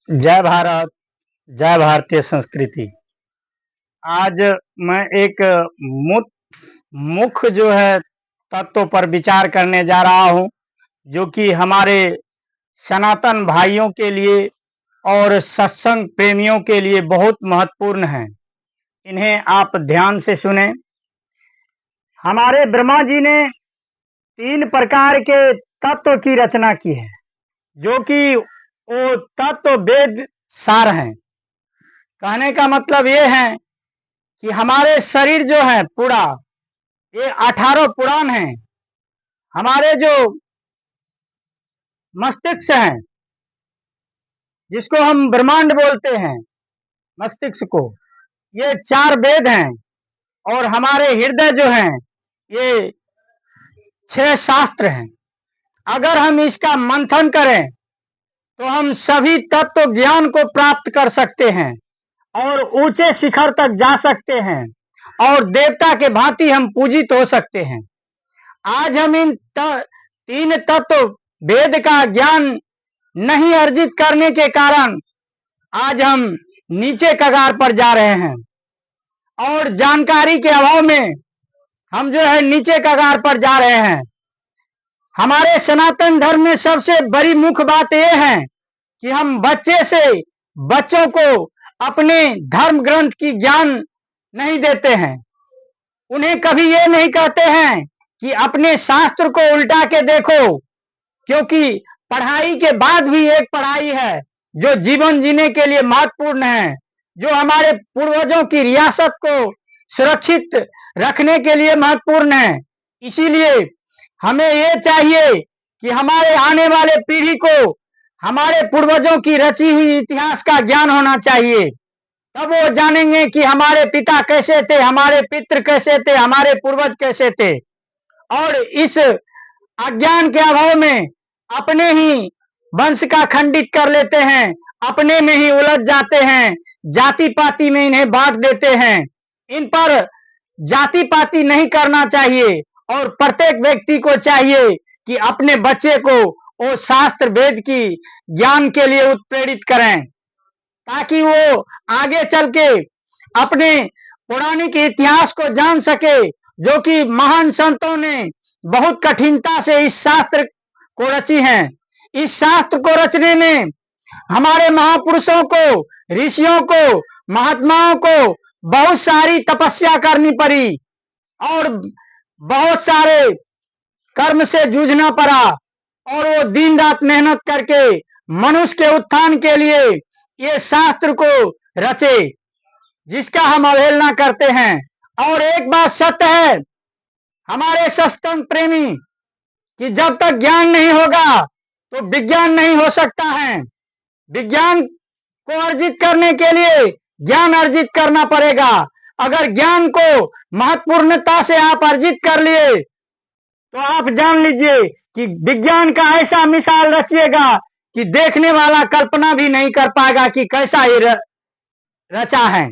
जय भारत, जय भारतीय संस्कृति। आज मैं एक मुख्य जो है तत्व पर विचार करने जा रहा हूँ, जो कि हमारे सनातन भाइयों के लिए और सत्संग प्रेमियों के लिए बहुत महत्वपूर्ण है। इन्हें आप ध्यान से सुने। हमारे ब्रह्मा जी ने 3 प्रकार के तत्व की रचना की है, जो कि वो तत्व वेद सार हैं। कहने का मतलब ये है कि हमारे शरीर जो है पूरा, ये 18 पुराण हैं। हमारे जो मस्तिष्क है, जिसको हम ब्रह्मांड बोलते हैं, मस्तिष्क को, ये 4 वेद हैं। और हमारे हृदय जो हैं, ये 6 शास्त्र हैं। अगर हम इसका मंथन करें तो हम सभी तत्व ज्ञान को प्राप्त कर सकते हैं और ऊंचे शिखर तक जा सकते हैं और देवता के भांति हम पूजित हो सकते हैं। आज हम इन 3 तत्व वेद का ज्ञान नहीं अर्जित करने के कारण आज हम नीचे कगार पर जा रहे हैं और जानकारी के अभाव में हम जो है नीचे कगार पर जा रहे हैं। हमारे सनातन धर्म में सबसे बड़ी मुख्य बात यह है कि हम बच्चों को अपने धर्म ग्रंथ की ज्ञान नहीं देते हैं। उन्हें कभी ये नहीं कहते हैं कि अपने शास्त्र को उल्टा के देखो, क्योंकि पढ़ाई के बाद भी एक पढ़ाई है जो जीवन जीने के लिए महत्वपूर्ण है, जो हमारे पूर्वजों की रियासत को सुरक्षित रखने के लिए महत्वपूर्ण है। इसीलिए हमें ये चाहिए कि हमारे आने वाले पीढ़ी को हमारे पूर्वजों की रची हुई इतिहास का ज्ञान होना चाहिए। तब वो जानेंगे कि हमारे पिता कैसे थे, हमारे पितृ कैसे थे, हमारे पूर्वज कैसे थे। और इस अज्ञान के अभाव में अपने ही वंश का खंडित कर लेते हैं, अपने में ही उलझ जाते हैं, जाति पाति में इन्हें बांट देते हैं। इन पर जाति पाति नहीं करना चाहिए और प्रत्येक व्यक्ति को चाहिए कि अपने बच्चे को वो शास्त्र वेद की ज्ञान के लिए उत्प्रेरित करें, ताकि वो आगे चल के अपने पौराणिक इतिहास को जान सके, जो कि महान संतों ने बहुत कठिनता से इस शास्त्र को रची हैं। इस शास्त्र को रचने में हमारे महापुरुषों को, ऋषियों को, महात्माओं को बहुत सारी तपस्या करनी पड़ी और बहुत सारे कर्म से जूझना पड़ा, और वो दिन रात मेहनत करके मनुष्य के उत्थान के लिए ये शास्त्र को रचे, जिसका हम अवहेलना करते हैं। और एक बात सत्य है हमारे सत्संग प्रेमी, कि जब तक ज्ञान नहीं होगा तो विज्ञान नहीं हो सकता है। विज्ञान को अर्जित करने के लिए ज्ञान अर्जित करना पड़ेगा। अगर ज्ञान को महत्वपूर्णता से आप अर्जित कर लिए तो आप जान लीजिए कि विज्ञान का ऐसा मिसाल रचिएगा कि देखने वाला कल्पना भी नहीं कर पाएगा कि कैसा ये रचा है।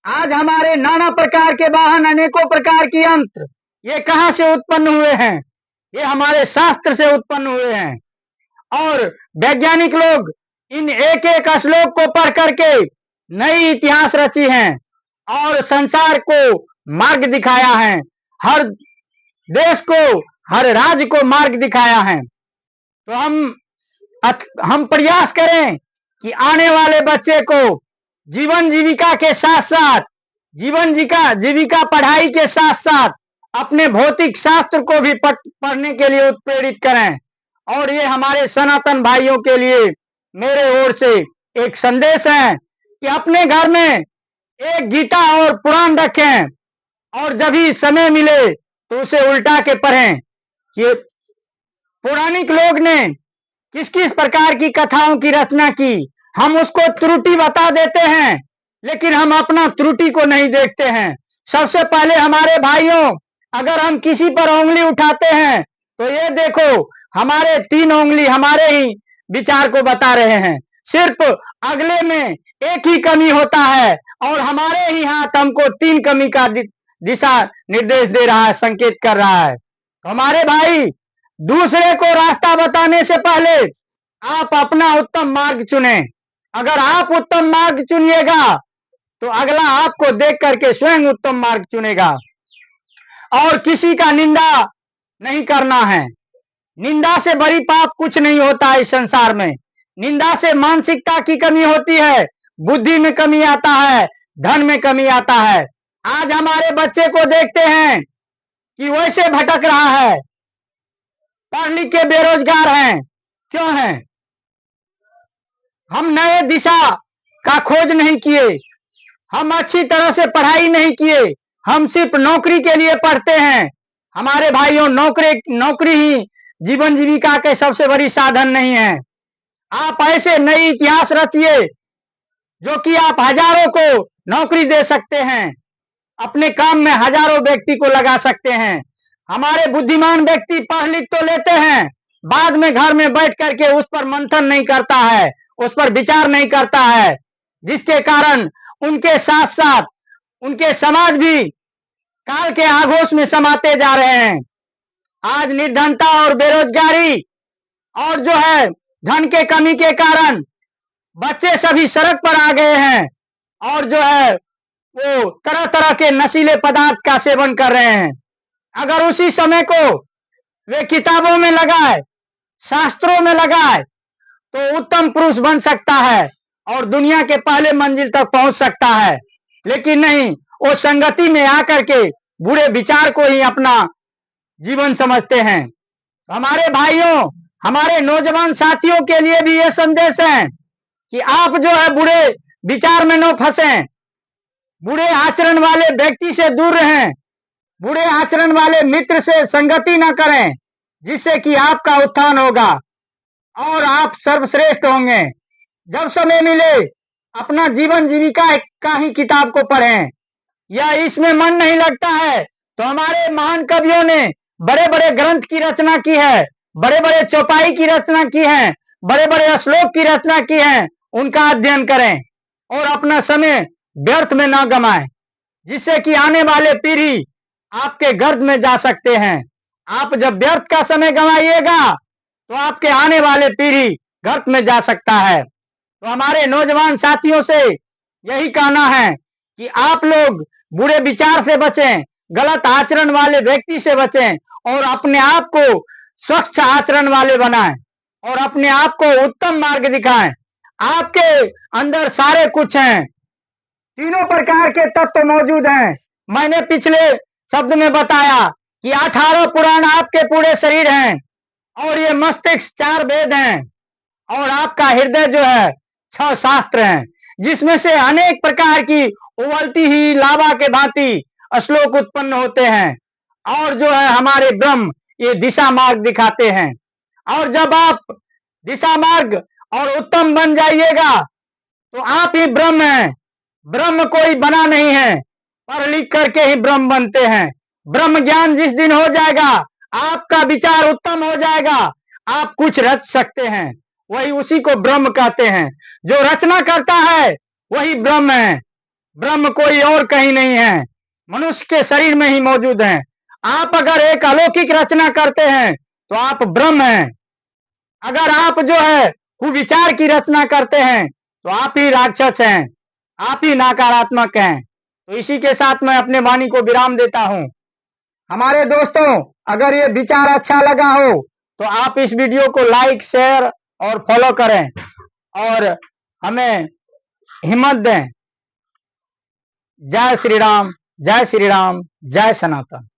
आज हमारे नाना प्रकार के वाहन, अनेकों प्रकार की यंत्र, ये कहां से उत्पन्न हुए हैं? ये हमारे शास्त्र से उत्पन्न हुए हैं। और वैज्ञानिक लोग इन एक एक श्लोक को पढ़ करके नई इतिहास रची है और संसार को मार्ग दिखाया है। हर देश को, हर राज्य को मार्ग दिखाया है। तो हम प्रयास करें कि आने वाले बच्चे को जीवन जीविका के साथ साथ, जीविका पढ़ाई के साथ साथ अपने भौतिक शास्त्र को भी पढ़ने के लिए उत्प्रेरित करें। और ये हमारे सनातन भाइयों के लिए मेरे ओर से एक संदेश है कि अपने घर में एक गीता और पुराण रखें और जब भी समय मिले तो उसे उल्टा के पढ़ें कि पौराणिक लोग ने किस किस प्रकार की कथाओं की रचना की। हम उसको त्रुटि बता देते हैं, लेकिन हम अपना त्रुटि को नहीं देखते हैं। सबसे पहले हमारे भाइयों, अगर हम किसी पर उंगली उठाते हैं तो ये देखो हमारे 3 उंगली हमारे ही विचार को बता रहे हैं। सिर्फ अगले में एक ही कमी होता है और हमारे ही हाथ हमको 3 कमी का दिशा निर्देश दे रहा है, संकेत कर रहा है। हमारे भाई, दूसरे को रास्ता बताने से पहले आप अपना उत्तम मार्ग चुनें। अगर आप उत्तम मार्ग चुनिएगा तो अगला आपको देख करके स्वयं उत्तम मार्ग चुनेगा। और किसी का निंदा नहीं करना है। निंदा से बड़ी पाप कुछ नहीं होता है इस संसार में। निंदा से मानसिकता की कमी होती है, बुद्धि में कमी आता है, धन में कमी आता है। आज हमारे बच्चे को देखते हैं कि वैसे भटक रहा है, पढ़ लिख के बेरोजगार हैं। क्यों हैं? हम नए दिशा का खोज नहीं किए, हम अच्छी तरह से पढ़ाई नहीं किए, हम सिर्फ नौकरी के लिए पढ़ते हैं। हमारे भाइयों, नौकरी ही जीवन जीविका के सबसे बड़ी साधन नहीं है। आप ऐसे नई इतिहास रचिए जो कि आप हजारों को नौकरी दे सकते हैं, अपने काम में हजारों व्यक्ति को लगा सकते हैं। हमारे बुद्धिमान व्यक्ति पढ़ लिख तो लेते हैं, बाद में घर में बैठ करके उस पर मंथन नहीं करता है, उस पर विचार नहीं करता है, जिसके कारण उनके साथ साथ उनके समाज भी काल के आगोश में समाते जा रहे हैं। आज निर्धनता और बेरोजगारी और जो है धन के कमी के कारण बच्चे सभी सड़क पर आ गए हैं और जो है वो तरह तरह के नशीले पदार्थ का सेवन कर रहे हैं। अगर उसी समय को वे किताबों में लगाए, शास्त्रों में लगाए तो उत्तम पुरुष बन सकता है और दुनिया के पहले मंजिल तक पहुंच सकता है। लेकिन नहीं, वो संगति में आकर के बुरे विचार को ही अपना जीवन समझते हैं। हमारे भाइयों, हमारे नौजवान साथियों के लिए भी ये संदेश है कि आप जो है बुरे विचार में न फंसें, बुरे आचरण वाले व्यक्ति से दूर रहें, बुरे आचरण वाले मित्र से संगति न करें, जिससे कि आपका उत्थान होगा और आप सर्वश्रेष्ठ होंगे। जब समय मिले अपना जीवन जीविका का ही किताब को पढ़ें, या इसमें मन नहीं लगता है तो हमारे महान कवियों ने बड़े बड़े ग्रंथ की रचना की है, बड़े बड़े चौपाई की रचना की है, बड़े बड़े श्लोक की रचना की है, उनका अध्ययन करें और अपना समय व्यर्थ में न गमाएं, जिससे कि आने वाले पीढ़ी आपके गर्द में जा सकते हैं। आप जब व्यर्थ का समय गंवाइएगा तो आपके आने वाले पीढ़ी गर्त में जा सकता है। तो हमारे नौजवान साथियों से यही कहना है कि आप लोग बुरे विचार से बचें, गलत आचरण वाले व्यक्ति से बचें और अपने आप को स्वच्छ आचरण वाले बनाएं और अपने आप को उत्तम मार्ग दिखाएं। आपके अंदर सारे कुछ हैं, तीनों प्रकार के तत्व मौजूद हैं। मैंने पिछले शब्द में बताया कि 18 पुराण आपके पूरे शरीर हैं और ये मस्तिष्क 4 वेद हैं और आपका हृदय जो है 6 शास्त्र हैं, जिसमें से अनेक प्रकार की उबलती ही लावा के भांति श्लोक उत्पन्न होते हैं और जो है हमारे ब्रह्म ये दिशा मार्ग दिखाते हैं। और जब आप दिशा मार्ग और उत्तम बन जाइएगा तो आप ही ब्रह्म हैं। ब्रह्म कोई बना नहीं है, पढ़ लिख करके ही ब्रह्म बनते हैं। ब्रह्म ज्ञान जिस दिन हो जाएगा, आपका विचार उत्तम हो जाएगा, आप कुछ रच सकते हैं, वही उसी को ब्रह्म कहते हैं। जो रचना करता है वही ब्रह्म है। ब्रह्म कोई और कहीं नहीं है, मनुष्य के शरीर में ही मौजूद है। आप अगर एक अलौकिक रचना करते हैं तो आप ब्रह्म हैं। अगर आप जो है कुविचार की रचना करते हैं तो आप ही राक्षस हैं, आप ही नकारात्मक हैं। तो इसी के साथ मैं अपने वाणी को विराम देता हूं। हमारे दोस्तों, अगर ये विचार अच्छा लगा हो तो आप इस वीडियो को लाइक, शेयर और फॉलो करें और हमें हिम्मत दें। जय श्री राम, जय श्री राम, जय सनातन।